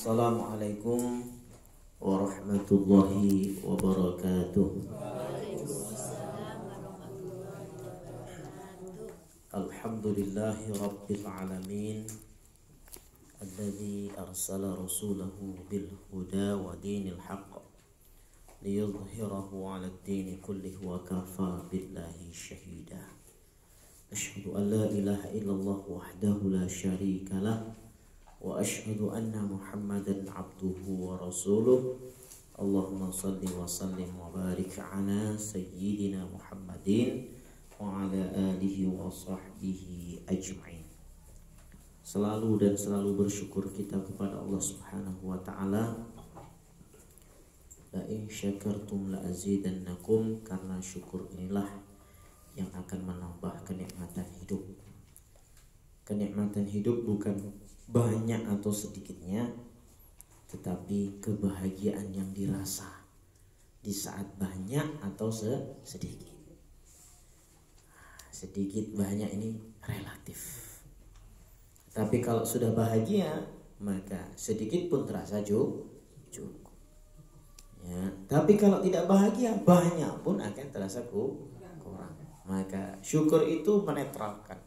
Assalamualaikum warahmatullahi wabarakatuh. Alhamdulillahi rabbil alamin alladzi arsala rasulahu bil huda wa dinil haqq liyudhhirahu 'ala ad-dini kullihi wa kafa billahi shahida. Asyhadu an la ilaha illallah wahdahu la syarika lah wa asyhadu anna Muhammadan abduhu wa rasuluh. Allahumma salli wa sallim wa barik ala sayyidina Muhammadin wa ala alihi wa sahbihi ajma'in. Selalu dan selalu bersyukur kita kepada Allah Subhanahu wa taala. La in syakartum la azidannakum, karena syukur inilah yang akan menambah kenikmatan hidup. Kenikmatan hidup bukan banyak atau sedikitnya, tetapi kebahagiaan yang dirasa di saat banyak atau sedikit. Sedikit banyak ini relatif. Tapi kalau sudah bahagia, maka sedikit pun terasa cukup. Ya, tapi kalau tidak bahagia, banyak pun akan terasa kurang. Maka syukur itu menetralkan.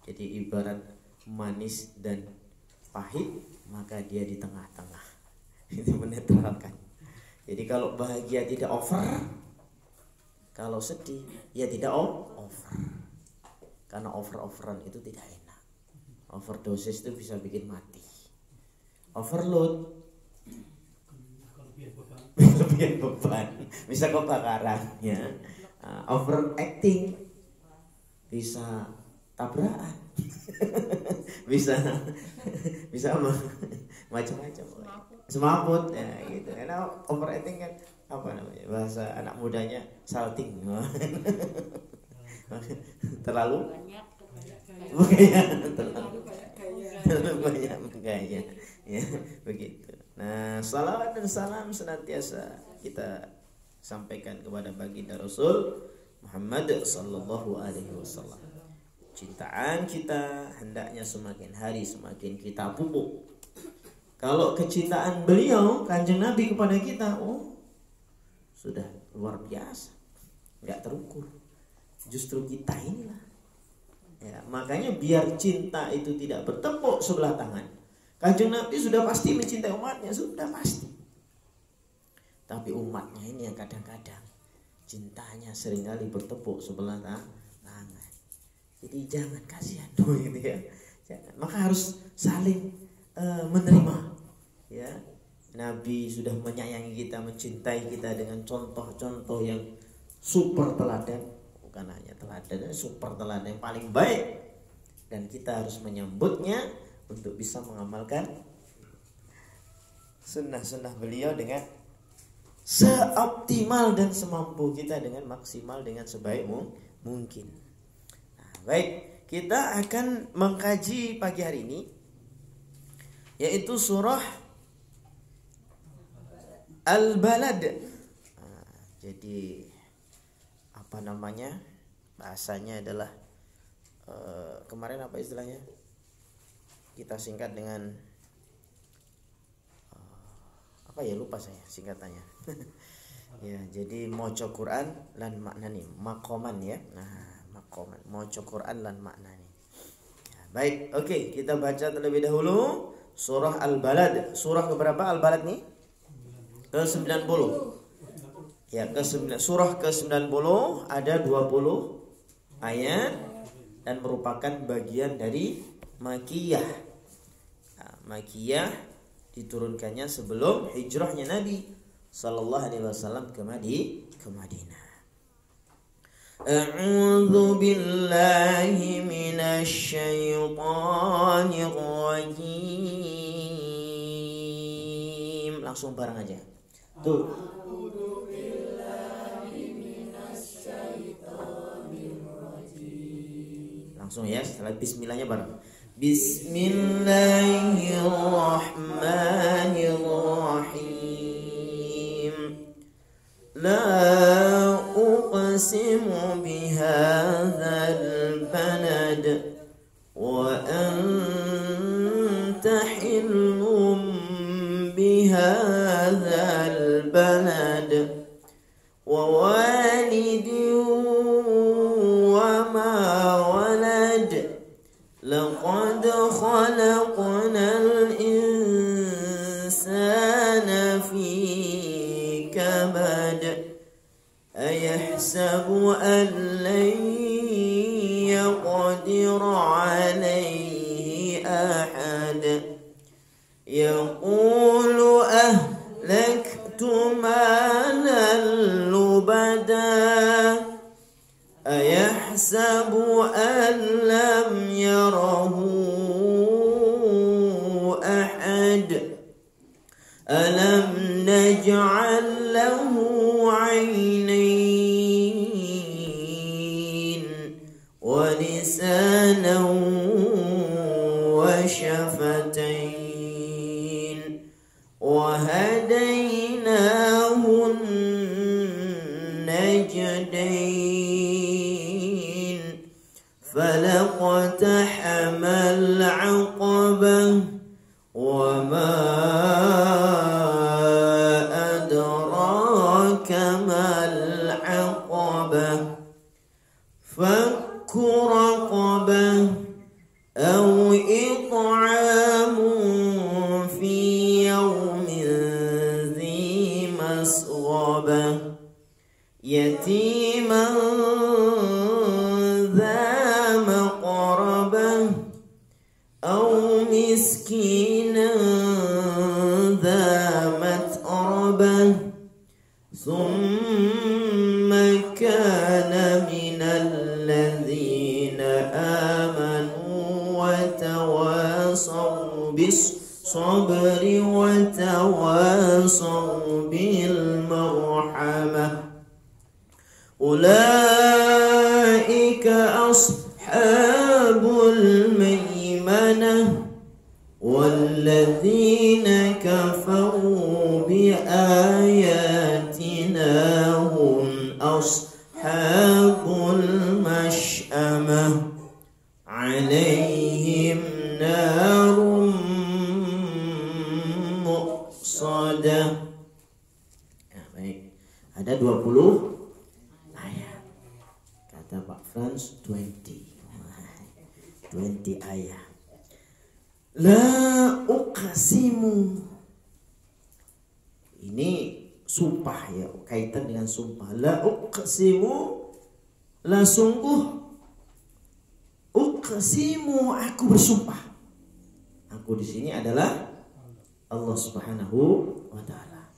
Jadi ibarat manis dan pahit, maka dia di tengah-tengah. Itu menetralkan. Jadi kalau bahagia tidak over, kalau sedih ya tidak over. Karena over-overan itu tidak enak. Overdosis itu bisa bikin mati. Overload kelebihan beban, bisa kebakaran ya. Overacting bisa tabrakan. bisa macam-macam, semaput ya gitu. Karena overacting kan apa namanya, bahasa anak mudanya salting. terlalu banyak gaya ya, begitu. Nah, salawat dan salam senantiasa kita sampaikan kepada baginda Rasul Muhammad sallallahu alaihi wasallam. Cintaan kita hendaknya semakin hari semakin kita pupuk. Kalau kecintaan beliau Kanjeng Nabi kepada kita, sudah luar biasa, nggak terukur. Justru kita inilah ya, makanya biar cinta itu tidak bertepuk sebelah tangan. Kanjeng Nabi sudah pasti mencintai umatnya, sudah pasti. Tapi umatnya ini yang kadang-kadang cintanya seringkali bertepuk sebelah tangan. Jadi jangan, kasihan gitu ya. Jangan. Maka harus saling menerima. Ya, Nabi sudah menyayangi kita, mencintai kita dengan contoh-contoh yang super teladan, bukan hanya teladan, super teladan yang paling baik. Dan kita harus menyambutnya untuk bisa mengamalkan sunnah-sunnah beliau dengan seoptimal dan semampu kita, dengan maksimal, dengan sebaik mungkin. Baik, kita akan mengkaji pagi hari ini yaitu surah Al-Balad. Jadi apa namanya? Bahasanya adalah kemarin apa istilahnya? Kita singkat dengan apa ya, lupa saya singkatannya. Ya, jadi maca Quran lan maknani, makoman ya. Nah, makoman, maca Quran lan maknani. Ya, baik, oke, kita baca terlebih dahulu surah Al-Balad. Surah keberapa Al-Balad nih? Ke-90. Ya, surah ke-90 ada 20 ayat dan merupakan bagian dari Makiyah. Nah, Makiyah diturunkannya sebelum hijrahnya Nabi sallallahu alaihi wasallam ke Madinah. A'udzu billahi minasy syaithanir rajim. Langsung bareng aja. Tuh. A'udzu billahi minasy syaithanir rajim. Langsung ya, setelah bismillahnya bareng. Bismillahirrahmanirrahim. La uqsimu bihadzal balad wa anta hillun بهذا البلد ووالد وما ولد لقد خلقنا الإنسان في كبد أيحسب أن لن يقدر عليه أحد يقول أهلكت مالا لبدا أيحسب أن لم يره أحد ألم نجعل له عينين ولسانا وشفتين وهديناه النجدين فلاقتحم العقبة وما أدراك ما العقبة فك رقبة أو إطعام في يوم ذي مسغبة يتيما ذا مقربة أو مسكينا ذا متربة ثم كان من الذين آمنوا وتواصوا بالصبر وتواصوا بالمرحمة أولئك أصحاب الميمنة والذين كفروا بآياتنا هم أصحاب المشأمة عليهم نار مؤصدة. Baik, ada 20 ayat. Kata Pak Frans 20 ayat. La uqsimu. Ini sumpah ya, kaitan dengan sumpah. La uqsimu, la sungguh. Uqsimu, aku bersumpah. Aku di sini adalah Allah Subhanahu wa taala.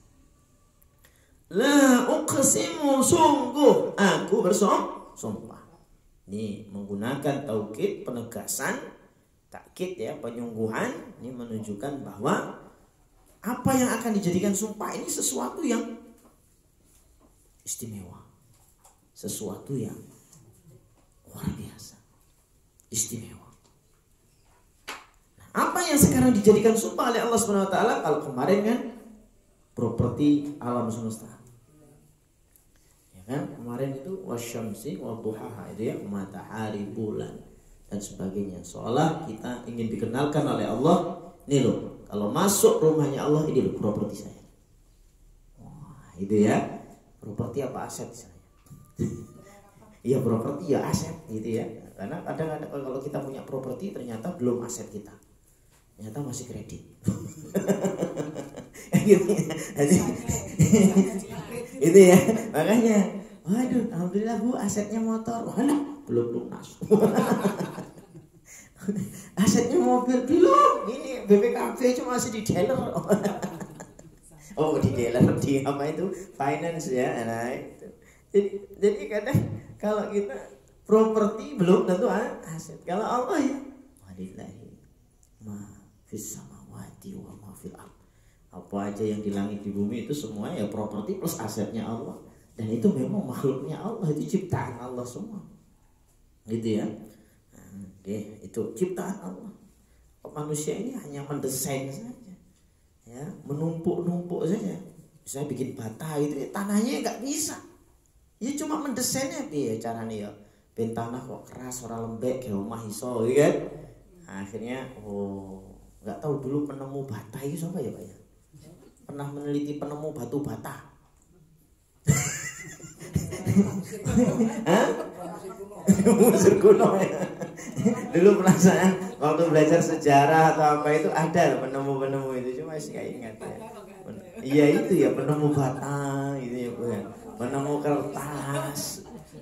La uqsimu, sungguh aku bersumpah. Ini menggunakan taukid, penegasan, takkid ya, penyungguhan. Ini menunjukkan bahwa apa yang akan dijadikan sumpah ini sesuatu yang istimewa, sesuatu yang luar biasa, istimewa. Nah, apa yang sekarang dijadikan sumpah oleh Allah Subhanahu wa taala? Kalau kemarin kan properti alam semesta, ya kan? Kemarin itu wasyamsi wa duhaha, itu ya, matahari, bulan dan sebagainya. Seolah kita ingin dikenalkan oleh Allah, ini loh, kalau masuk rumahnya Allah, ini loh properti saya. Wah, itu ya, properti apa aset saya? Iya, properti ya aset, gitu ya. Karena kadang-kadang kalau kita punya properti ternyata belum aset kita, ternyata masih kredit. Itu ya, makanya, waduh, alhamdulillah Bu, asetnya motor, waduh, belum lunas. Asetnya mobil belum, ini BPKB cuma masih di dealer. Oh, di dealer, di apa itu, finance ya. Nah, itu. Jadi kadang kalau kita properti belum tentu aset. Kalau Allah ya, walillahi ma fis samawati wa ma fil ardh. Apa aja yang di langit di bumi itu semua ya properti plus asetnya Allah. Dan itu memang makhluknya Allah, itu ciptaan Allah semua. Gitu ya. Oke, itu ciptaan Allah. Manusia ini hanya mendesain saja, ya, menumpuk-numpuk saja. Bisa bikin bata itu, ya, tanahnya nggak bisa. Ya cuma mendesainnya dia caranya ya. Ben tanah kok keras, ora lembek, kayak omah iso, gitu kan? Akhirnya, nggak tahu dulu penemu bata itu siapa ya Pak ya? Pernah meneliti penemu batu bata? Musir kuno ya. Dulu perasaan waktu belajar sejarah atau apa itu ada penemu-penemu itu, cuma masih nggak ingat ya. Iya itu ya, penemu bata gitu ya bukan. Penemu kertas,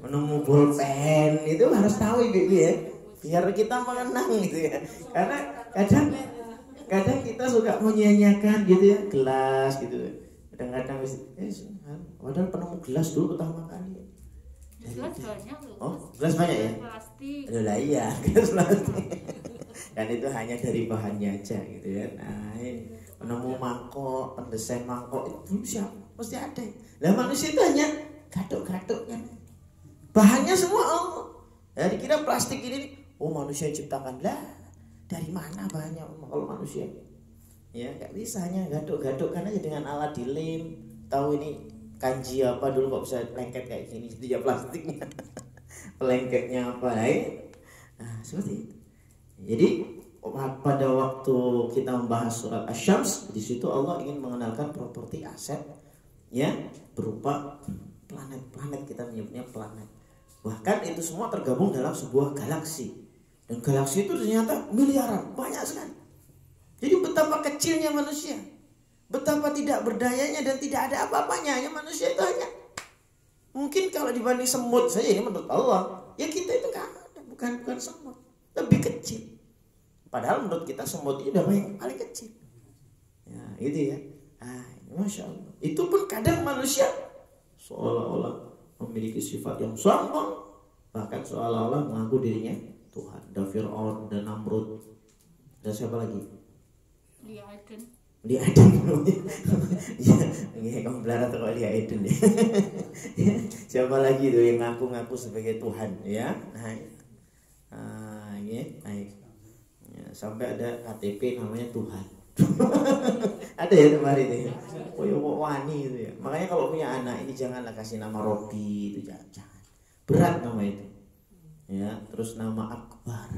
penemu bolpen, itu harus tahu ibu ya, biar kita mengenang gitu ya. Karena kadang kita suka menyanyiakan gitu ya, gelas gitu. Kadang-kadang padahal penemu gelas dulu pertama kali. Gelas banyak loh. Oh, gelas banyak ya? Plastik. Lah iya, gelas plastik. Dan itu hanya dari bahannya aja gitu ya. Nah, ini penemu mangkok, pendesain mangkok itu siapa? Mesti ada. Lah manusia itu hanya gaduk-gaduk kan. Bahannya semua Allah. Jadi kira plastik ini, oh manusia ciptakan. Lah, dari mana bahannya kalau manusia? Ya, nggak bisa, hanya gaduk-gaduk kan aja dengan alat dilem. Tahu ini kanji apa dulu kok bisa lengket kayak gini, dia plastiknya. Pelengketnya apa lain? Nah, seperti itu. Jadi pada waktu kita membahas surat Asy-Syams, di situ Allah ingin mengenalkan properti aset ya berupa planet-planet, kita menyebutnya planet. Bahkan itu semua tergabung dalam sebuah galaksi. Dan galaksi itu ternyata miliaran, banyak sekali. Jadi betapa kecilnya manusia, betapa tidak berdayanya dan tidak ada apa-apanya. Hanya manusia itu hanya mungkin kalau dibanding semut saja, ini menurut Allah ya kita itu nggak ada, bukan semut, lebih kecil. Padahal menurut kita semut itu udah paling kecil. Ya itu ya. Masya Allah. Itu pun kadang manusia seolah-olah memiliki sifat yang sombong, bahkan seolah-olah mengaku dirinya Tuhan. Dan Fir'aun dan Namrud dan siapa lagi? Lia Eden. Ya, kamu belar atau Lia Eden ya. Siapa lagi tuh yang ngaku-ngaku sebagai Tuhan ya? Ini baik. Ya, sampai ada KTP namanya Tuhan. Ada ya kemarin itu. Oh ya wani itu ya. Makanya kalau punya anak ini janganlah kasih nama Robi, itu jangan. Berat nama itu. Ya, terus nama Akbar.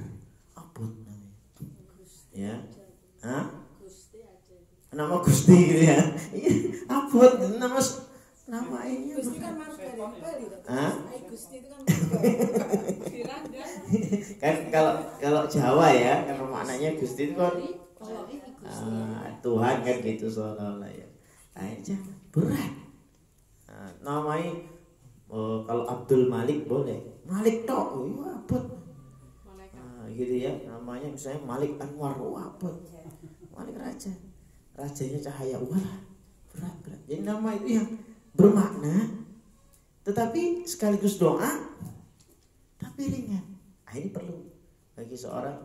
Abot namanya. Ya. Nama Gusti gitu ya. Abot nama ini. Gusti kan marga. Gusti itu kan kan kalau Jawa ya, kan maknanya Gusti itu kan Tuhan kan gitu seolah-olah ya. Aja berat. Namanya kalau Abdul Malik boleh. Malik tok, abot. Gitu ya. Namanya misalnya Malik Anwar, abot. Malik Raja. Rajanya cahaya, wah berat. Jadi nama itu yang bermakna, tetapi sekaligus doa, tapi ringan. Ini perlu bagi seorang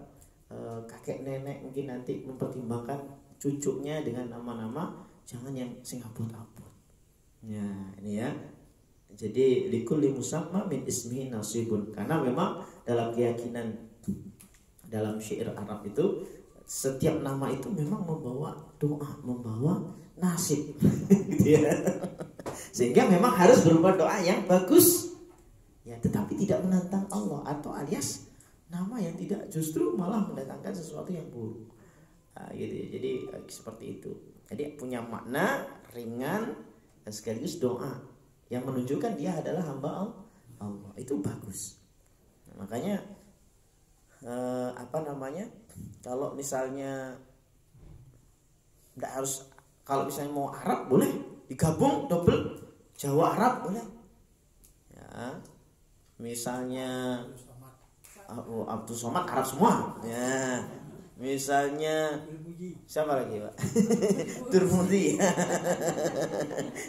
kakek nenek mungkin nanti mempertimbangkan cucunya dengan nama-nama jangan yang sing abot-abot. Ya ini ya. Jadi likulli musamma min ismihi nasibun, karena memang dalam keyakinan dalam syair Arab itu setiap nama itu memang membawa doa, membawa nasib gitu ya. Sehingga memang harus berupa doa yang bagus ya, tetapi tidak menantang Allah, atau alias nama yang tidak justru malah mendatangkan sesuatu yang buruk. Gitu ya. Jadi seperti itu. Jadi punya makna ringan dan sekaligus doa yang menunjukkan dia adalah hamba Allah. Itu bagus. Nah, makanya kalau misalnya tidak harus, kalau misalnya mau Arab boleh digabung double Jawa Arab boleh ya, misalnya Abdul Somad Arab semua ya, misalnya siapa lagi Pak? Turmudi.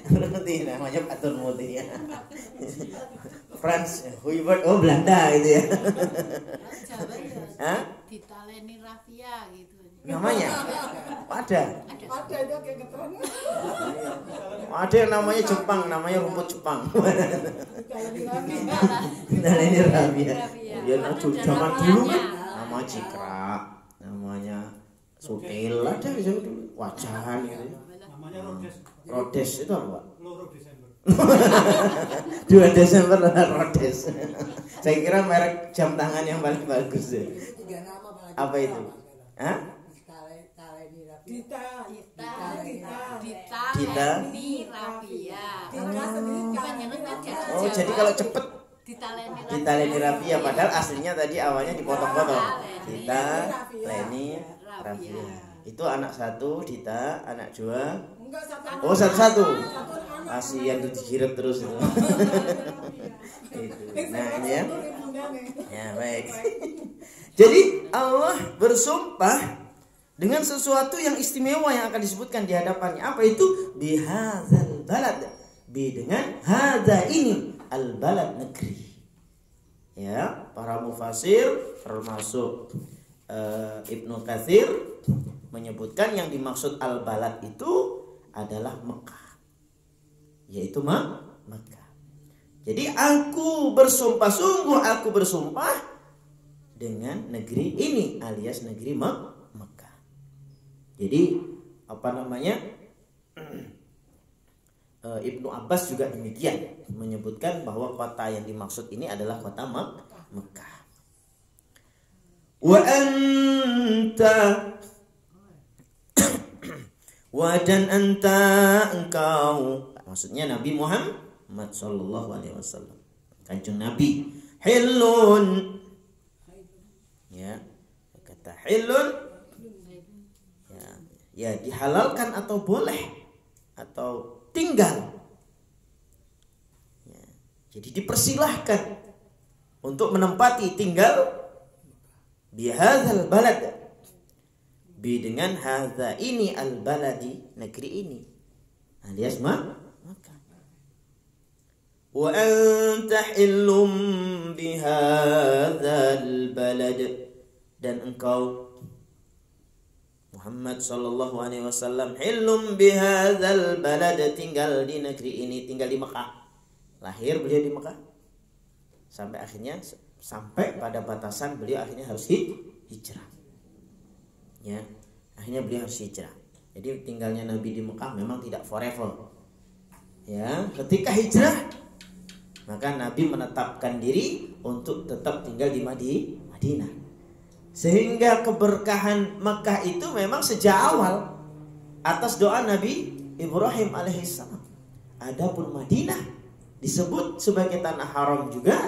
Turmudi namanya Pak Turmudi ya. Frans Hubert, oh Belanda gitu ya. Ditaleni Rafia gitu. Namanya ada itu kayak keterangan. Ada yang namanya Jepang, namanya rumput Jepang. Ditaleni Rafia. Ya zaman dulu kan nama Cikra, namanya Sutil, ada bisa dulu Wajahan gitu. Namanya Rhodes itu apa Pak? 2 Desember Rhodes. Saya kira merek jam tangan yang paling bagus ya. Tiga nama apalagi. Apa itu? Hah? Dita Ditaleni Rafia. Dita sendiri Panjenengan kan Oh, jadi kalau cepet ditaleni Rafia, padahal aslinya tadi awalnya dipotong-potong. Dita Leni Rafia. Rafia. Itu anak satu, Dita, anak dua. enggak satu. Oh, satu-satu. Satu anak. Kasihan tuh dihirup terus itu. Itu. Nah, ini ya. Ya, baik. Jadi Allah bersumpah dengan sesuatu yang istimewa yang akan disebutkan di hadapannya. Apa itu? Bihadzal balad. Bi dengan hadza ini al balad, negeri. Ya, para mufasir termasuk Ibnu Katsir menyebutkan yang dimaksud al balad itu adalah Mekah. Yaitu Mekah. Jadi aku bersumpah, sungguh aku bersumpah dengan negeri ini alias negeri Mekah. Jadi apa namanya? Ibnu Abbas juga demikian menyebutkan bahwa kota yang dimaksud ini adalah kota Mekah. Wa anta dan engkau, maksudnya Nabi Muhammad sallallahu alaihi wasallam, kanjeng Nabi, hilun, ya, kata hilun, ya dihalalkan atau boleh atau tinggal, ya, jadi dipersilahkan untuk menempati tinggal bihadzal balad, bi dengan hadza ini al baladi, negeri ini alias Makkah. Wa anta hillum bihadzal balad, dan engkau Muhammad sallallahu alaihi wasallam hillum bihadzal balad, tinggal di negeri ini, tinggal di Mekah. Lahir beliau di Mekah sampai pada batasan beliau akhirnya harus hijrah. Ya, akhirnya beliau harus hijrah. Jadi tinggalnya Nabi di Mekah memang tidak forever. Ya, ketika hijrah maka Nabi menetapkan diri untuk tetap tinggal di Madinah. Sehingga keberkahan Mekah itu memang sejak awal atas doa Nabi Ibrahim alaihissalam. Adapun Madinah disebut sebagai tanah haram juga,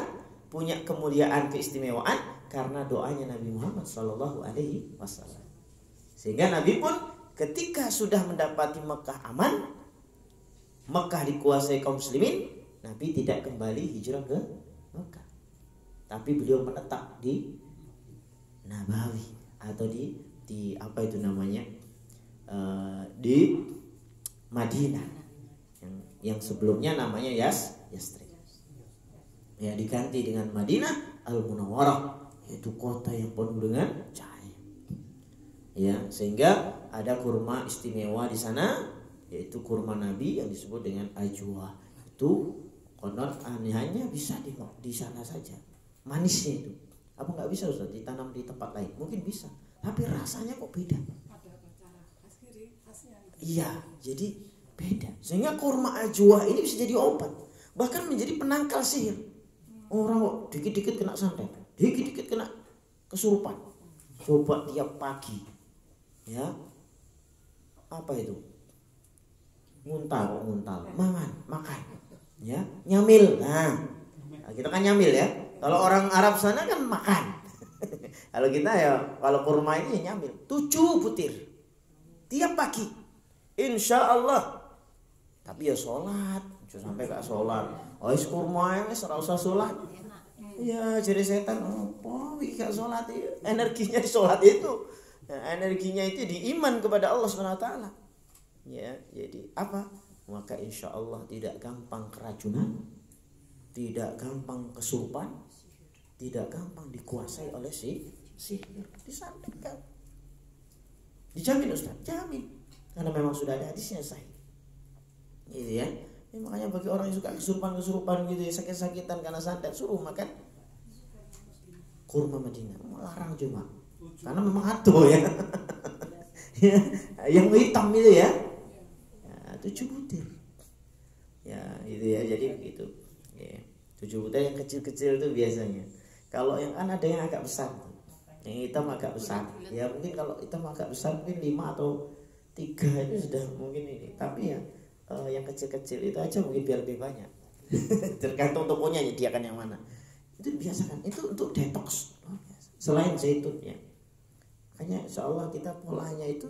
punya kemuliaan keistimewaan karena doanya Nabi Muhammad sallallahu alaihi wasallam. Sehingga Nabi pun ketika sudah mendapati Mekah aman, Mekah dikuasai kaum muslimin, Nabi tidak kembali hijrah ke Mekah. Tapi beliau menetap di Nabawi atau di apa itu namanya, di Madinah yang sebelumnya namanya Yastrib. Ya, diganti dengan Madinah Al-Munawwarah, yaitu kota yang penuh dengan cahaya. Ya, sehingga ada kurma istimewa di sana, yaitu kurma Nabi yang disebut dengan ajwa. Itu konon hanya bisa di sana saja. Manisnya itu. Apa nggak bisa Ustaz ditanam di tempat lain? Mungkin bisa, tapi rasanya kok beda. Iya, jadi beda. Sehingga kurma ajwa ini bisa jadi obat, bahkan menjadi penangkal sihir. Orang kok dikit-dikit kena santet, dikit-dikit kena kesurupan. Coba tiap pagi, ya, apa itu? Nguntal, makan, ya, nyamil. Nah, kita kan nyamil ya. Kalau orang Arab sana kan makan. Kalau kita ya, kalau kurma ini nyamil 7 butir tiap pagi, insya Allah. Tapi ya sholat, sampai gak sholat. Oh, kurma ini serasa sholat. Ya, jadi setan. Oh, gak sholat itu. Energinya di sholat itu. Ya, energinya itu di iman kepada Allah SWT. Ya, jadi apa? Maka insya Allah tidak gampang keracunan, tidak gampang kesurupan, tidak gampang dikuasai oleh sihir. Disampaikan, dijamin Ustaz, jamin, karena memang sudah ada hadisnya sahih. Gitu ya. Makanya bagi orang yang suka kesurupan gitu ya, sakit-sakitan karena santet, suruh makan kurma Madinah. Melarang cuma karena memang hantu ya. Yang hitam itu ya. 7 butir. Ya, itu ya, jadi begitu. Ya, 7 butir yang kecil-kecil itu biasanya. Kalau yang kan ada yang agak besar. Yang hitam agak besar. Ya mungkin kalau hitam agak besar mungkin 5 atau 3 itu sudah mungkin ini. Tapi ya yang kecil-kecil itu aja mungkin biar lebih banyak. Tergantung tokonya nyediakan yang mana. Itu biasakan. Itu untuk detox. Selain zaitun ya. Makanya insyaallah kita polanya itu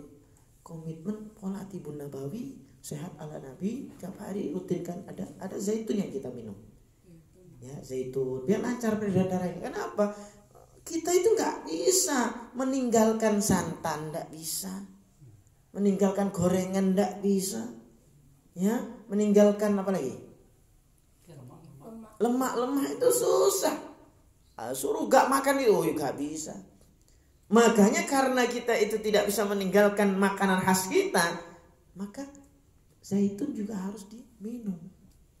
komitmen pola tibun nabawi, sehat ala nabi, tiap hari rutinkan ada zaitun yang kita minum. Ya, zaitun biar lancar peredaran darah ini. Kenapa? Kita itu nggak bisa meninggalkan santan, nggak bisa. Meninggalkan gorengan nggak bisa. Ya, meninggalkan apa lagi? Lemak itu susah. Suruh gak makan itu gak bisa. Makanya karena kita itu tidak bisa meninggalkan makanan khas kita, maka zaitun juga harus diminum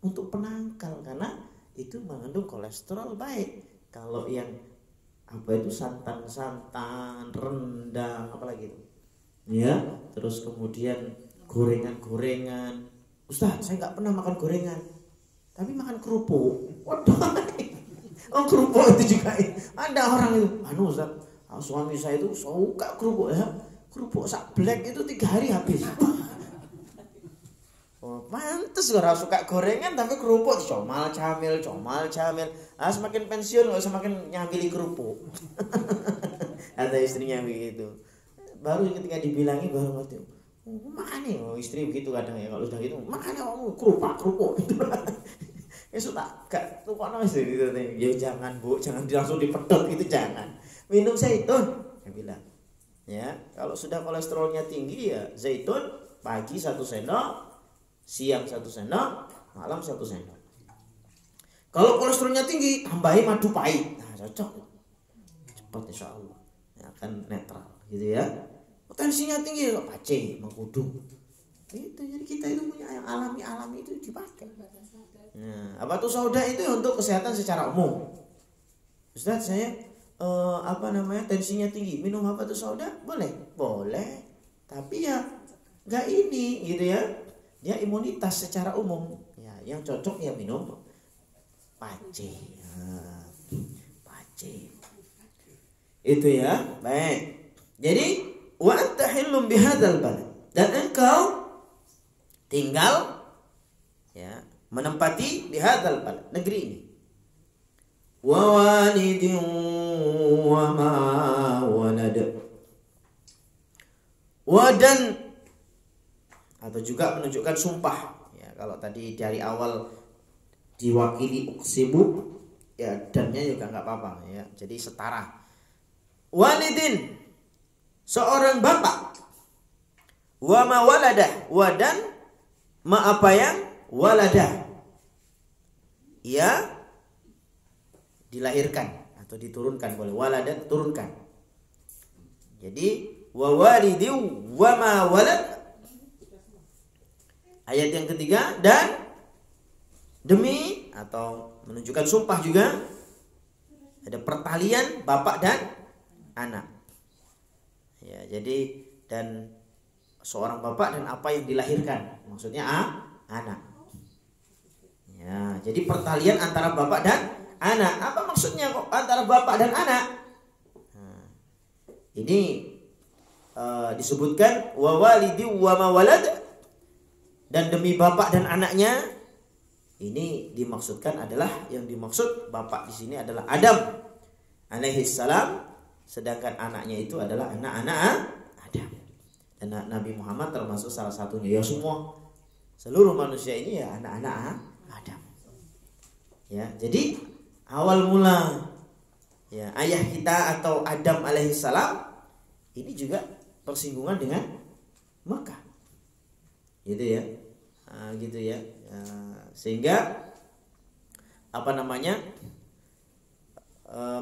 untuk penangkal, karena itu mengandung kolesterol baik. Kalau yang apa itu santan, rendang, apalagi itu, ya. Terus kemudian gorengan. Ustaz, saya nggak pernah makan gorengan, tapi makan kerupuk. Waduh, kerupuk itu juga ada orang itu. Ustaz, suami saya itu suka kerupuk ya. Kerupuk sak black itu 3 hari habis. Pantes gak suka gorengan tapi kerupuk comal camil. Semakin pensiun gak semakin nyamili kerupuk. Ada istrinya begitu. Baru ketika dibilangi baru ngerti. Makanya istri begitu kadang ya, kalau sudah gitu makanya kamu kerupuk gitu. Ya sudah gak tuh kok istri gitu nih. Ya jangan Bu, jangan langsung dipedot gitu, jangan. Minum zaitun, saya bilang. Ya, kalau sudah kolesterolnya tinggi ya zaitun pagi 1 sendok, siang 1 sendok, malam 1 sendok. Kalau kolesterolnya tinggi, tambahin madu pahit. Nah, cocok. Cepat insyaallah. Ya, akan netral gitu ya. Potensinya tinggi kok pace, mengkudu. Itu jadi kita itu punya yang alami itu dipakai. Nah, apa tuh sauda itu untuk kesehatan secara umum. Ustaz, saya tensinya tinggi, minum apa tuh sauda? Boleh. Tapi ya enggak ini gitu ya. Dia imunitas secara umum. Ya, yang cocok ya minum pace. Pace. Itu ya. Baik. Jadi wa anta hillum bihadzal balad, dan engkau tinggal ya menempati bihadzal balad, negeri ini. Wa walidin wa ma walad, wadan, atau juga menunjukkan sumpah ya. Kalau tadi dari awal diwakili uksibu ya, dannya juga nggak apa-apa ya, jadi setara. Walidin, seorang bapak, wa ma waladah, wadan ma apa yang waladah, ia dilahirkan atau diturunkan, boleh waladah turunkan. Jadi wa walidi wa ma walad. Ayat yang ketiga, dan demi atau menunjukkan sumpah juga ada pertalian bapak dan anak. Ya, jadi dan seorang bapak dan apa yang dilahirkan, maksudnya anak. Ya, jadi pertalian antara bapak dan anak. Apa maksudnya kok antara bapak dan anak? Nah, ini disebutkan wa walidi wa ma walad, dan demi bapak dan anaknya. Ini dimaksudkan adalah, yang dimaksud bapak di sini adalah Adam alaihissalam, sedangkan anaknya itu adalah anak-anak Adam. Dan Nabi Muhammad termasuk salah satunya. Ya semua, seluruh manusia ini ya anak-anak Adam. Ya, jadi awal mula ya ayah kita atau Adam alaihissalam ini juga persinggungan dengan Makkah. Gitu ya. Nah, gitu ya. Sehingga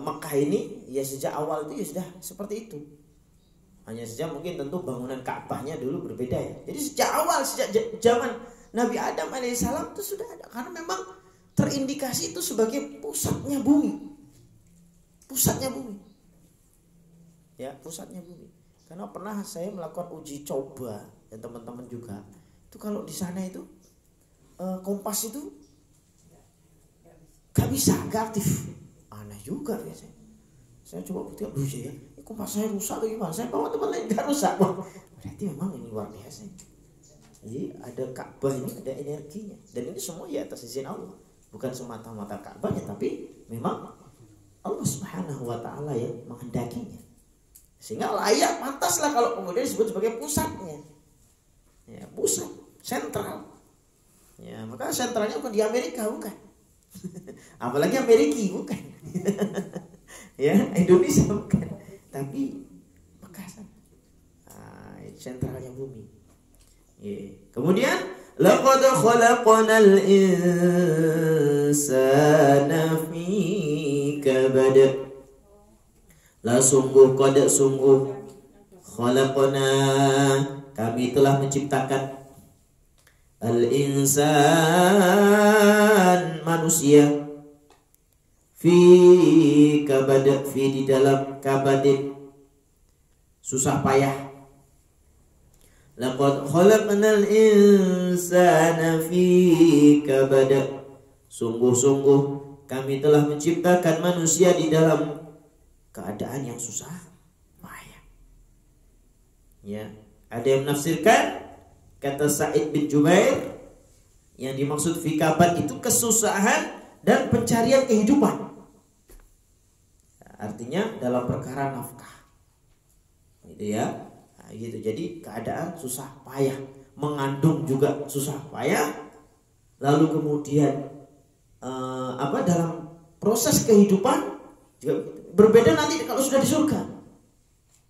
Makkah ini ya sejak awal itu ya sudah seperti itu. Hanya saja mungkin tentu bangunan Ka'bahnya dulu berbeda ya. Jadi sejak awal, sejak zaman Nabi Adam alaihissalam itu sudah ada, karena memang terindikasi itu sebagai pusatnya bumi. Pusatnya bumi. Ya, pusatnya bumi. Karena pernah saya melakukan uji coba dan teman-teman juga. Itu kalau di sana itu kompas itu gak bisa, gak aktif. Aneh juga biasanya. Saya coba buktikan, ya Kompas saya rusak atau gimana? Saya bawa tempat lain nggak rusak. Wah, berarti memang ini luar biasa. Jadi ada Ka'bah ini ada energinya. Dan ini semua ya atas izin Allah. Bukan semata-mata Ka'bahnya, tapi memang Allah Subhanahu wa Ta'ala yang menghendakinya. Sehingga layak, pantaslah kalau kemudian disebut sebagai pusatnya. Ya, pusat, sentral. Ya, maka sentralnya bukan di Amerika, bukan. Apalagi Amerika, bukan. Ya, Indonesia bukan. Tapi Mekah. Sentralnya bumi. Ya. Kemudian laqad khalaqnal insana fi kabad. La sungguh khalaqna kami telah menciptakan al-insan manusia fi kabad fi di dalam kabadin susah payah. Laqad khalaqnal insana fi kabad. Sungguh-sungguh kami telah menciptakan manusia di dalam keadaan yang susah payah. Ya, ada yang menafsirkan kata Sa'id bin Jubair yang dimaksud fi kabad itu kesusahan dan pencarian kehidupan. Artinya dalam perkara nafkah. Gitu ya. Nah, gitu. Jadi keadaan susah payah, mengandung juga susah payah. Lalu kemudian dalam proses kehidupan juga berbeda nanti kalau sudah di surga.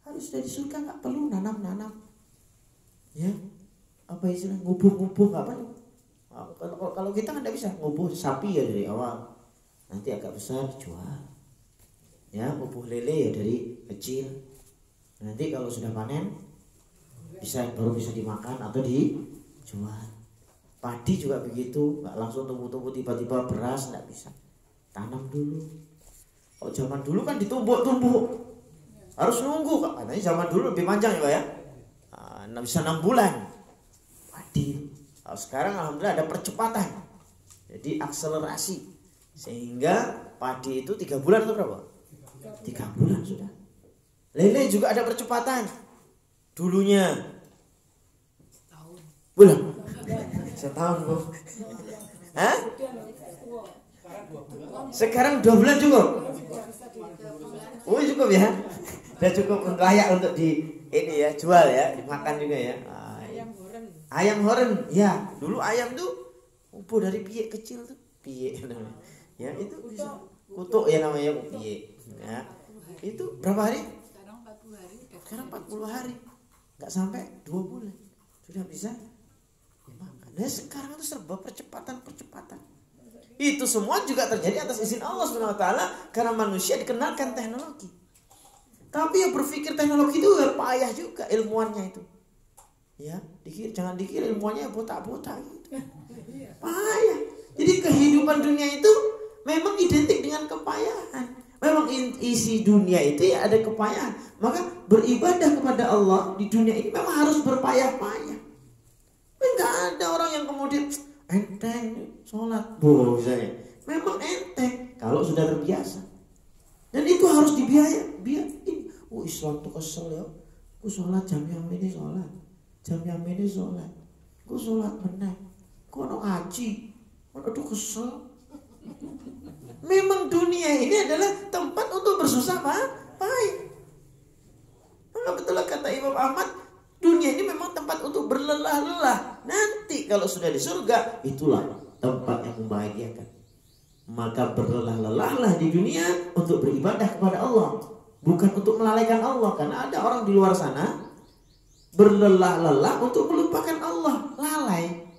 Harus sudah di surga nggak perlu nanam. Ya, apa istilah ngubur nggak perlu. Kalau kita kan tidak bisa ngubur sapi ya dari awal, nanti agak besar dijual. Ya, ngubur lele ya dari kecil. Nanti kalau sudah panen baru bisa dimakan atau dijual. Padi juga begitu, nggak langsung tumbuh-tumbuh tiba-tiba beras, nggak bisa. Tanam dulu. Kalau zaman dulu kan ditumbuk-tumbuk, harus nunggu. Katanya zaman dulu lebih panjang ya Pak ya, bisa 6 bulan padi. Kalau sekarang alhamdulillah ada percepatan, jadi akselerasi sehingga padi itu 3 bulan atau berapa? 3 bulan sudah. Lele juga ada percepatan. Dulunya bulan setahun Bu. Hah? Sekarang 2 bulan cukup. Oh cukup ya. Sudah cukup layak untuk jual ya, dimakan juga ya. Ayam horen. Ya, dulu ayam tuh dari piye kecil tuh, piye namanya. Ya, itu bisa kutuk ya namanya piye. Ya. Itu berapa hari? Sekarang 40 hari. Enggak sampai 2 bulan. Sudah bisa dimakan. Nah, sekarang itu serba percepatan. Itu semua juga terjadi atas izin Allah Subhanahu wa taala karena manusia dikenalkan teknologi. Tapi yang berpikir teknologi itu payah juga ilmuannya itu. Ya, jangan dikira ilmuannya botak-botak gitu. Payah. Jadi kehidupan dunia itu memang identik dengan kepayahan. Memang isi dunia itu ya ada kepayahan. Maka beribadah kepada Allah di dunia ini memang harus berpayah-payah. Enggak ada orang yang kemudian enteng sholat misalnya. Memang enteng kalau sudah terbiasa. Dan itu harus dibiayain. Islam tuh kesel ya. Aku sholat jam yang ini sholat. Aku sholat menang. Aku ono ngaji. Aku kesel. Memang dunia ini adalah tempat untuk bersusah payah. Maka betul kata Imam Ahmad, dunia ini memang tempat untuk berlelah-lelah. Nanti kalau sudah di surga, itulah tempat yang membahagiakan. Maka berlelah-lelahlah di dunia untuk beribadah kepada Allah, bukan untuk melalaikan Allah. Karena ada orang di luar sana berlelah-lelah untuk melupakan Allah, lalai.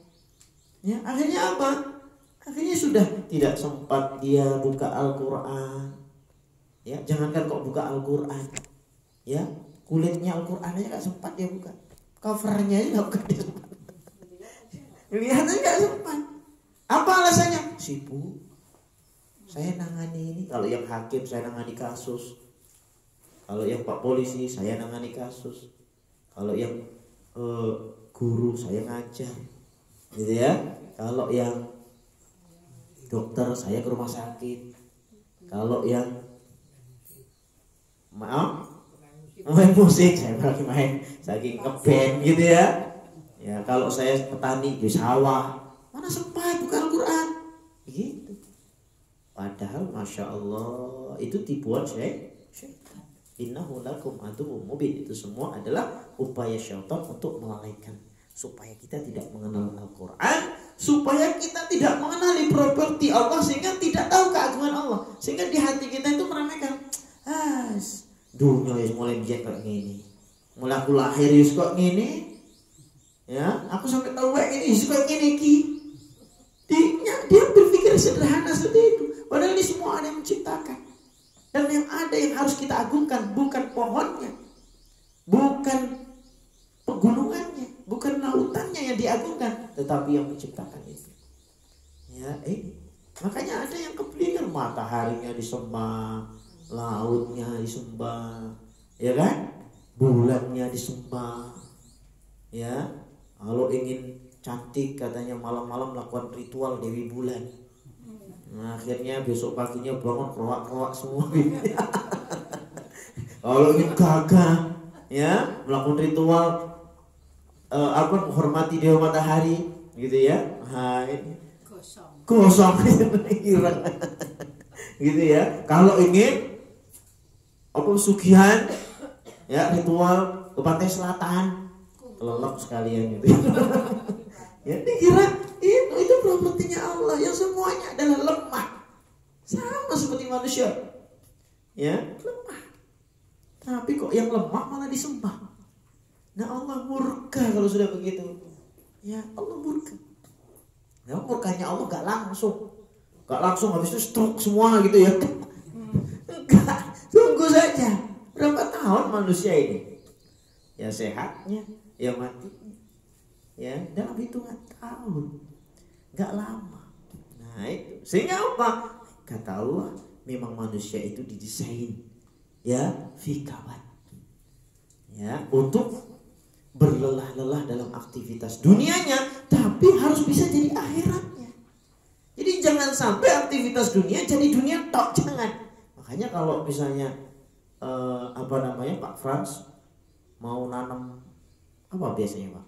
Ya, akhirnya apa? Akhirnya sudah tidak sempat dia buka Al-Quran. Ya, jangankan kok buka Al-Quran. Ya, kulitnya Al-Quran aja gak sempat dia buka. Covernya aja gak buka dia sempat. Lihatnya gak sempat. Apa alasannya? Sibuk. Saya nangani ini. Kalau yang hakim saya nangani kasus. Kalau yang Pak Polisi saya nangani kasus. Kalau yang guru saya ngajar. Gitu ya. Kalau yang dokter saya ke rumah sakit. Kalau yang main musik, saya lagi main saking ngeband gitu ya. Ya kalau saya petani di sawah, mana sempat buka Al-Quran gitu. Padahal Masya Allah itu tipuan syaitan. Innahu lakum aduwwum mubin. Itu semua adalah upaya syaitan untuk melalaikan, supaya kita tidak mengenal Al-Quran, supaya kita tidak mengenali properti Allah, sehingga tidak tahu keagungan Allah, sehingga di hati kita itu meremehkan. Dunia mulai bijak kayak gini, mulai aku lahir kok gini, ya aku sampai tahu kayak gini kok gini ki. Dia berpikir sederhana seperti itu, padahal ini semua ada yang menciptakan. Dan yang ada yang harus kita agungkan bukan pohonnya, bukan pegunungannya, bukan lautannya yang diagungkan, tetapi yang menciptakan itu. Ya, makanya ada yang keblinger, mataharinya disembah, lautnya disembah, ya kan? Bulannya disembah. Ya, kalau ingin cantik katanya malam-malam melakukan ritual Dewi Bulan. Nah, akhirnya besok paginya bangun keroak-keroak semua. Kalau ingin gagah, ya melakukan ritual menghormati dewa matahari, gitu ya. Gosong gitu ya. Kalau ingin sugihan, ya ritual ke pantai selatan, kelelep sekalian gitu. Ya dikira itu propertinya Allah yang semuanya adalah lemah, sama seperti manusia, ya lemah. Tapi kok yang lemah malah disembah. Nah Allah murka kalau sudah begitu. Ya Allah murka. Nah murkanya Allah gak langsung habis itu stroke semua gitu ya. Enggak, tunggu saja. Berapa tahun manusia ini? Ya sehatnya, ya matinya. Ya dalam hitungan tahun, gak lama. Nah itu sehingga apa? Kata Allah, memang manusia itu didesain ya fikawan, ya untuk berlelah-lelah dalam aktivitas dunianya, tapi harus bisa jadi akhiratnya. Jadi jangan sampai aktivitas dunia jadi dunia tok, jangan. Makanya kalau misalnya Pak Frans mau nanam apa biasanya Pak?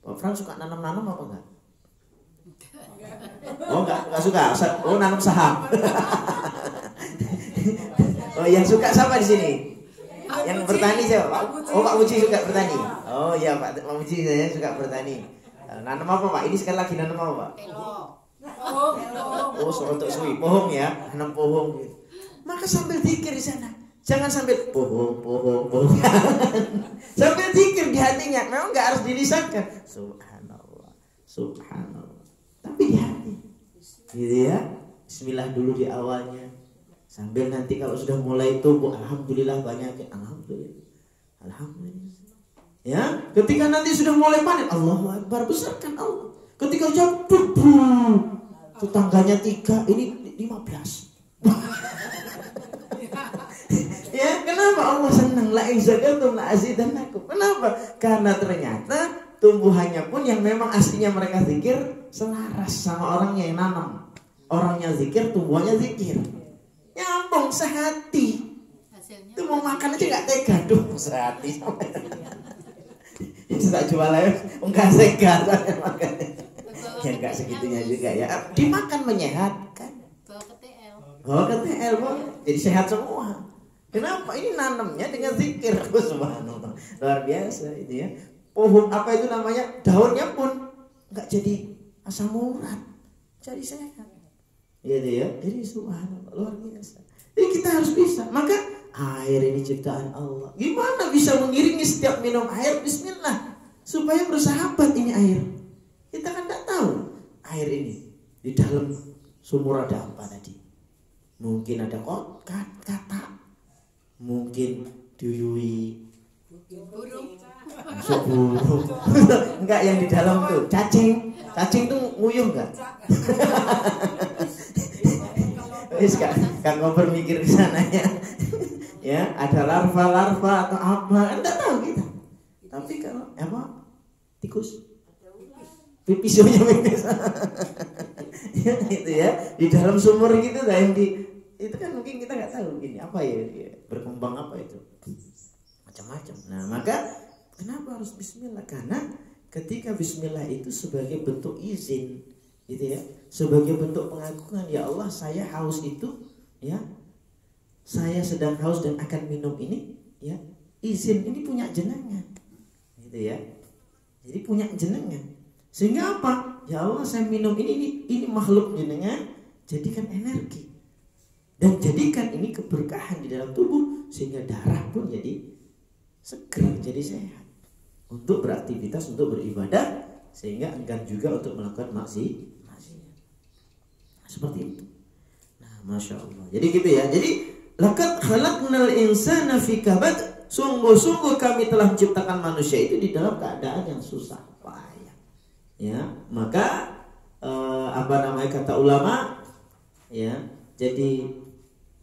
Pak Frans suka nanam-nanam apa enggak? Oh enggak suka. Oh nanam saham. Oh yang suka siapa di sini? Yang bertani siapa? Pak Muji suka bertani. Oh iya Pak Muji saya suka bertani. Nanam apa Pak? Ini sekali lagi nanam apa Pak? Oh untuk suwi pohong ya, nanam pohong gitu. Maka sambil zikir di sana. Jangan sambil pohong. Sambil zikir di hatinya. Memang enggak harus dilisankan. Subhanallah. Tapi di hati. Gitu ya. Bismillah dulu di awalnya. Sambil nanti kalau sudah mulai tumbuh, alhamdulillah banyak. Alhamdulillah. Ya, ketika nanti sudah mulai panen, Allahu Akbar, besarkan Allah. Ketika jam tetangganya 3, ini 15. Ya, kenapa Allah senang? La in zakartum la azidannakum. Kenapa? Karena ternyata tumbuhannya pun yang memang aslinya mereka zikir selaras sama orangnya yang nanam. Orangnya zikir, tumbuhannya zikir. Nyambung sehati. Itu mau makan aja nggak tega, sehati sampai. Itu tak jual aja, enggak tega saya makan. Ya enggak segitunya juga ya. Dimakan menyehatkan. Bawa ke TL, jadi sehat semua. Kenapa? Ini nanamnya dengan zikir. Subhanallah. Luar biasa itu ya. Pohon apa itu namanya? Daunnya pun enggak jadi asam urat. Jadi sehat. Gitu ya. Jadi subhanallah, luar biasa. Jadi kita harus bisa. Maka air ini ciptaan Allah. Gimana bisa mengiringi setiap minum air bismillah supaya bersahabat ini air. Kita kan enggak tahu air ini di dalam sumur ada apa tadi. Mungkin ada kata, mungkin duyui, burung, enggak yang di dalam tuh cacing tuh nguyuh enggak? Wis kan ngobrol mikir di sana ya. Ya, ada larva atau apa, enggak tahu kita. Tapi kalau tikus, pipisnya pipis. Ya, itu ya, di dalam sumur gitu lah yang itu kan mungkin kita nggak tahu gini apa ya, berkembang apa itu, macam-macam Nah, maka kenapa harus bismillah? Karena ketika bismillah itu sebagai bentuk izin, gitu ya, sebagai bentuk pengakuan, ya Allah saya haus itu, ya, saya sedang haus dan akan minum ini, ya, izin ini punya jenengan, gitu ya. Jadi punya jenengan. Sehingga apa? Ya Allah saya minum ini makhluk jenengan, jadikan energi dan jadikan ini keberkahan di dalam tubuh sehingga darah pun jadi seger, jadi sehat untuk beraktivitas, untuk beribadah, sehingga enggan juga untuk melakukan maksiat. Seperti itu. Nah, masya Allah. Jadi gitu ya. Jadi laqad khalaqnal insana fi kabad. Sungguh-sungguh kami telah menciptakan manusia itu di dalam keadaan yang susah payah. Ya, maka kata ulama, ya, jadi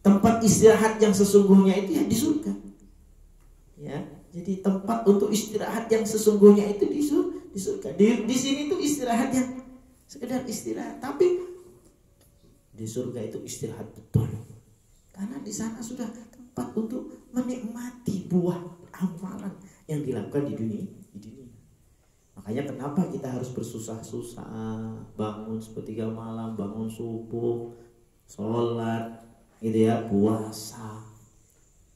tempat istirahat yang sesungguhnya itu ya di surga. Ya, jadi tempat untuk istirahat yang sesungguhnya itu di surga. Di sini tuh istirahat yang sekedar istirahat, tapi di surga itu istirahat betul. Karena di sana sudah tempat untuk menikmati buah amalan yang dilakukan di dunia. Makanya kenapa kita harus bersusah-susah bangun sepertiga malam, bangun subuh, sholat, gitu ya, puasa,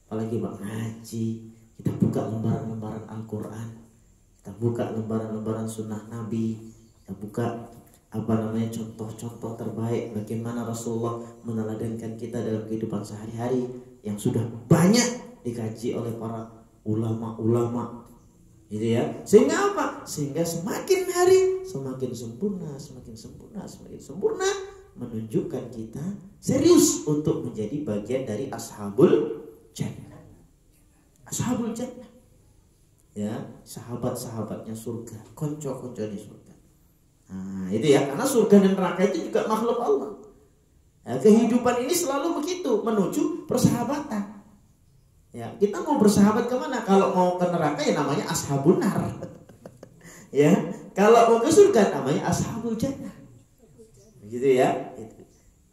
apalagi ngaji. Kita buka lembaran-lembaran Al-Quran, kita buka lembaran-lembaran Sunnah Nabi, kita buka contoh-contoh terbaik bagaimana Rasulullah meneladankan kita dalam kehidupan sehari-hari yang sudah banyak dikaji oleh para ulama-ulama, gitu ya. Sehingga apa? Sehingga semakin hari semakin sempurna, semakin sempurna, menunjukkan kita serius untuk menjadi bagian dari ashabul jannah. Ashabul jannah, ya, sahabat-sahabatnya surga, konco-konconya surga. Nah, itu ya, karena surga dan neraka itu juga makhluk Allah. Nah, kehidupan ini selalu begitu, menuju persahabatan. Ya, kita mau bersahabat kemana? Kalau mau ke neraka ya namanya ashabun nar. Ya, kalau mau ke surga namanya ashabul jannah. Begitu ya.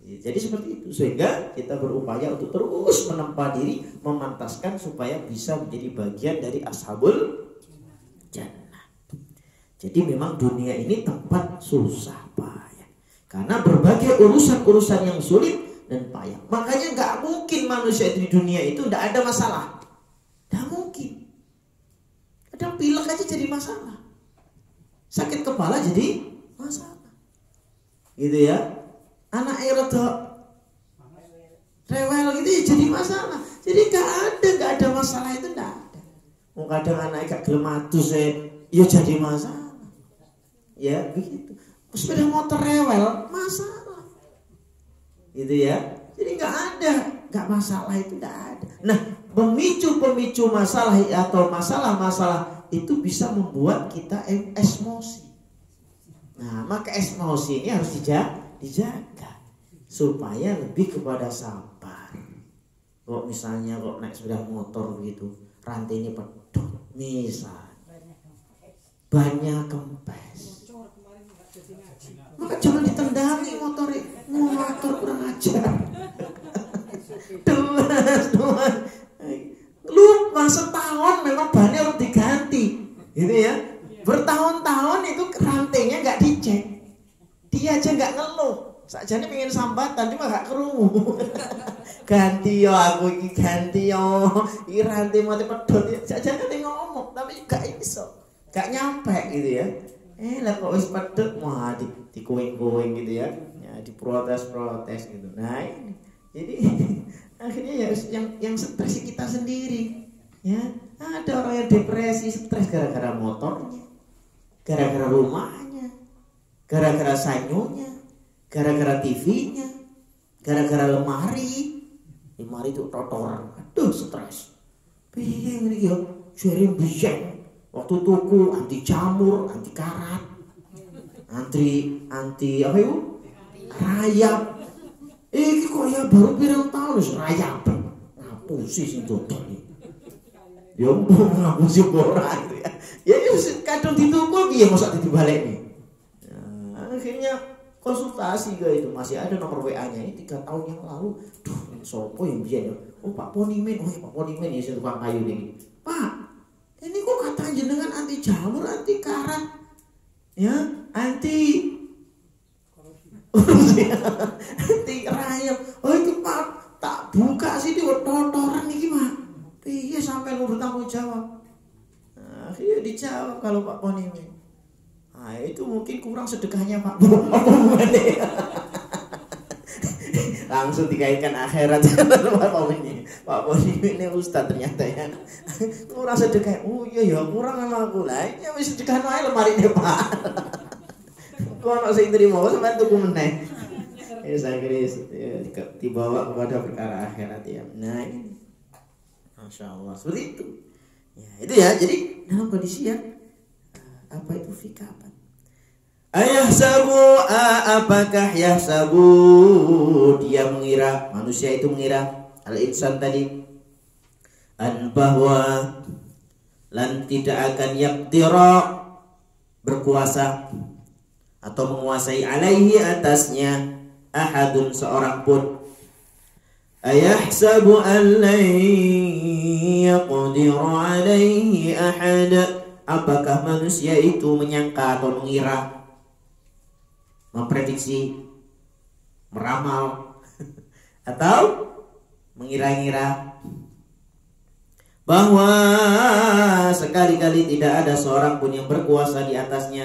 Jadi seperti itu, sehingga kita berupaya untuk terus menempa diri, memantaskan supaya bisa menjadi bagian dari ashabul jannah. Jadi memang dunia ini tempat susah payah, karena berbagai urusan-urusan yang sulit dan payah. Makanya nggak mungkin manusia itu di dunia itu nggak ada masalah, nggak mungkin. Kadang pilek aja jadi masalah, sakit kepala jadi masalah, gitu ya. Anak rada rewel gitu ya jadi masalah. Jadi nggak ada masalah itu, nggak ada. Mau kadang anak gak gelem adus ya jadi masalah. Ya begitu. Sepeda motor rewel masalah, gitu ya. Jadi nggak masalah itu nggak ada. Nah, pemicu masalah atau masalah itu bisa membuat kita emosi. Nah, maka emosi ini harus dijaga supaya lebih kepada sabar. Kok misalnya naik sepeda motor begitu, rantainya pedot, misal banyak kempes, maka jangan ditendangi motor kurang ajar. Teman, lupa setahun memang bannya harus diganti, gitu ya. Bertahun-tahun itu rantainya nggak dicek, dia aja nggak ngeluh. Sakjane pengen sambatan cuma gak kerungu. Ganti yo aku iki, ganti yo. Iki rantai mati pedot. Sakjane ngomong tapi gak iso. Gak nyampe gitu ya. Lah kok wis pedot mah dikuing-kuing gitu ya. Ya diprotes gitu. Nah ini. Jadi akhirnya ya yang stres kita sendiri. Ya, ada orang yang depresi, stres gara-gara motornya, gara-gara rumahnya, gara-gara sanyunya, gara-gara TV-nya, gara-gara lemari itu kotor. Aduh, stres. Piye ngene iki yo? Jare biyen waktu tuku anti jamur, anti karat. Anti apa itu? Rayap. Iki kok ya baru pirang tahun wis rayap. Ngapusi sing dodol iki. Ya mbok ngapusi ora gitu ya. Ya kadung dituku piye mosok dibalekne. Nah, akhirnya konsultasi itu masih ada nomor WA-nya ini 3 tahun yang lalu. Duh, sopo yang biyen ya? Oh Pak Ponimen, Pak Ponimen ya sing tukang kayu ini. Pak, Ini kok kata jenengan anti jamur, anti karat, ya, anti anti rayap. Oh itu Pak, tak buka sih di totoran nih gimana? Iya sampai mau bertanggung jawab. Nah, akhirnya dijawab kalau Pak Poni ini. Nah itu mungkin kurang sedekahnya Pak Poni. Langsung dikaitkan akhirat. Pak Poni ini ustaz ternyata ya. Kurang sedekah. Oh iya ya kurang sama aku lah. Ya wis sedekah wae lemari ne Pak. Kok ono sing trimo sampean tuku meneh. Saya kira dibawa kepada perkara akhirat ya. Nah ini, masya Allah seperti itu. Ya itu ya. Jadi dalam kondisi yang apa itu fikapan? Ayahsabu, apakah yahsabu, dia mengira, manusia itu mengira, al-insan tadi, bahwa lan tidak akan yaqdira, berkuasa atau menguasai alaihi atasnya, ahadun seorang pun. Ayahsabu an lan yaqdira alaihi ahad, apakah manusia itu menyangka atau mengira, memprediksi, meramal, atau mengira-ngira bahwa sekali-kali tidak ada seorang pun yang berkuasa di atasnya,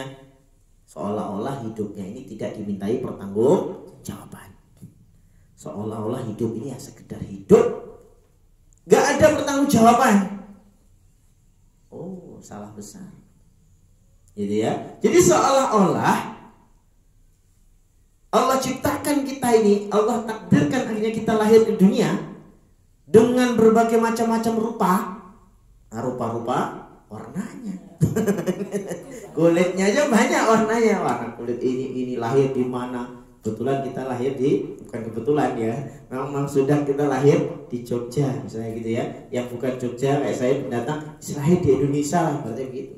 seolah-olah hidupnya ini tidak dimintai pertanggungjawaban, seolah-olah hidup ini ya sekedar hidup, gak ada pertanggungjawaban. Oh, salah besar, gitu ya. Jadi seolah-olah Allah ciptakan kita ini, Allah takdirkan akhirnya kita lahir ke dunia dengan berbagai macam-macam rupa. Nah, rupa-rupa warnanya. Kulitnya aja banyak warnanya. Warna kulit ini lahir di mana? Kebetulan kita lahir di, bukan kebetulan ya, memang sudah kita lahir di Jogja misalnya gitu ya. Yang bukan Jogja kayak saya pendatang, lahir di Indonesia lah berarti begitu.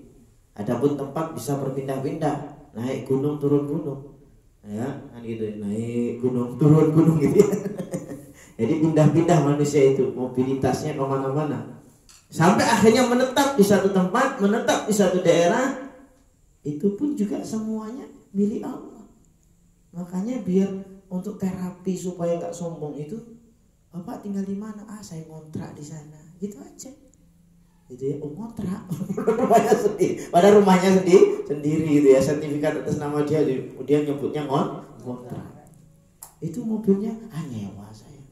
Adapun tempat bisa berpindah-pindah, naik gunung turun gunung. Ya kan gitu, naik gunung turun gunung gitu ya. Jadi pindah-pindah manusia itu, mobilitasnya kemana-mana, sampai akhirnya menetap di satu tempat, menetap di satu daerah. Itu pun juga semuanya milik Allah. Makanya biar untuk terapi supaya gak sombong itu, Bapak tinggal di mana? Ah saya ngontrak di sana, gitu aja. Gitu ya, ngontrak. Rumahnya sendiri, pada rumahnya sendiri gitu ya, sertifikat atas nama dia nyebutnya ngontrak. Itu mobilnya nyewa saya.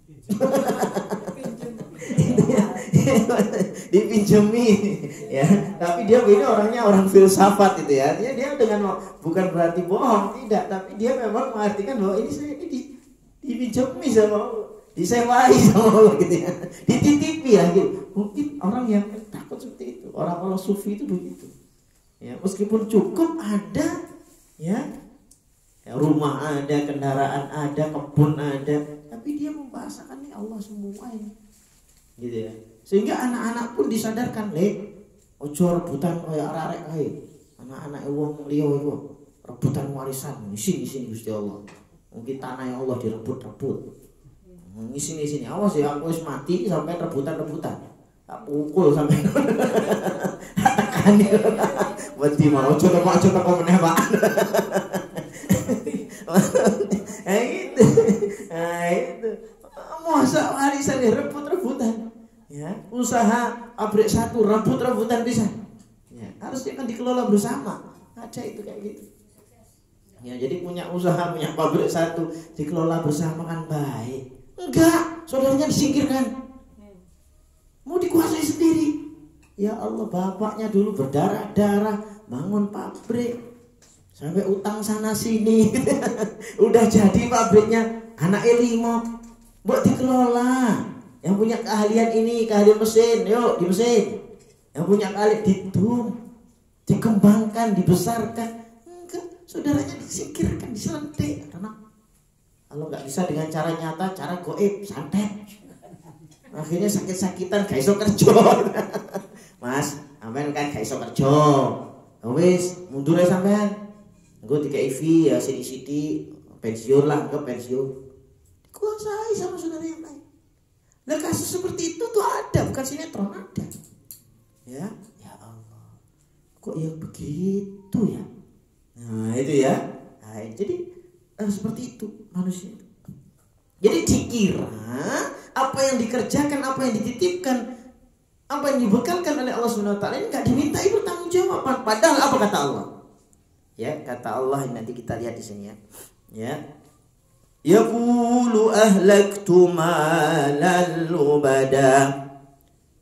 Dipinjemi ya, tapi dia ini orangnya orang filsafat itu ya. Dia dengan bukan berarti bohong, tidak, tapi dia memang mengartikan bahwa ini saya ini dipinjemi sama Allah, disewai sama Allah gitu ya, dititipi ya gitu. Mungkin orang yang takut seperti itu, orang-orang sufi itu begitu ya, meskipun cukup ada ya, rumah ada, kendaraan ada, kebun ada, tapi dia membahasakan nih Allah semua ini gitu ya, sehingga anak-anak pun disadarkan, ojo rebutan kayak arek kae, anak-anak wong liya iku rebutan warisan sini Gusti Allah, mungkin tanah Allah direbut-rebut, sini awas ya, aku wis mati sampai rebutan-rebutan, tak pukul sampai tekani wedi mau ojo teko meneh Pak. Itu masa warisan rebut-rebutan ya, usaha pabrik satu rebut-rebutan bisa ya, harusnya kan dikelola bersama, ada itu kayak gitu ya. Jadi punya usaha, punya pabrik satu dikelola bersama kan baik. Enggak, saudaranya disingkirkan, mau dikuasai sendiri. Ya Allah, bapaknya dulu berdarah-darah bangun pabrik sampai utang sana sini. Udah jadi pabriknya, anaknya 5, buat dikelola. Yang punya keahlian ini, keahlian mesin, yuk di mesin. Yang punya keahlian dikembangkan, dibesarkan. Enggak, saudaranya disingkirkan, diselentik. Karena kalau nggak bisa dengan cara nyata, cara goib, santet. Akhirnya sakit-sakitan, gak iso kerja. Mas, sampean kan gak iso kerja. Wis, mundur aja sampean. Engko dikai fee ya sithik-sithik, pensiun lah, ke pensiun. Dikuasai sama saudara yang lain. Nah, kasus seperti itu tuh ada, bukan sinetron, ada. Ya Allah. kok ya begitu ya. Nah itu ya. Nah, jadi seperti itu manusia. Jadi dikira apa yang dikerjakan, apa yang dititipkan, apa yang dibekalkan oleh Allah Subhanahu wa taala ini enggak dimintai bertanggungjawaban. Padahal apa kata Allah? Ya, kata Allah nanti kita lihat di sini ya. Ya. Yaqulu ahlaktu malan lubada.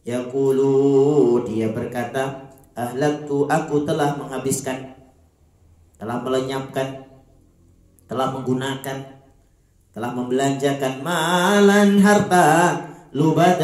Yaqulu, dia berkata, ahlaktu, aku telah menghabiskan, telah melenyapkan, telah menggunakan, telah membelanjakan malan harta lubada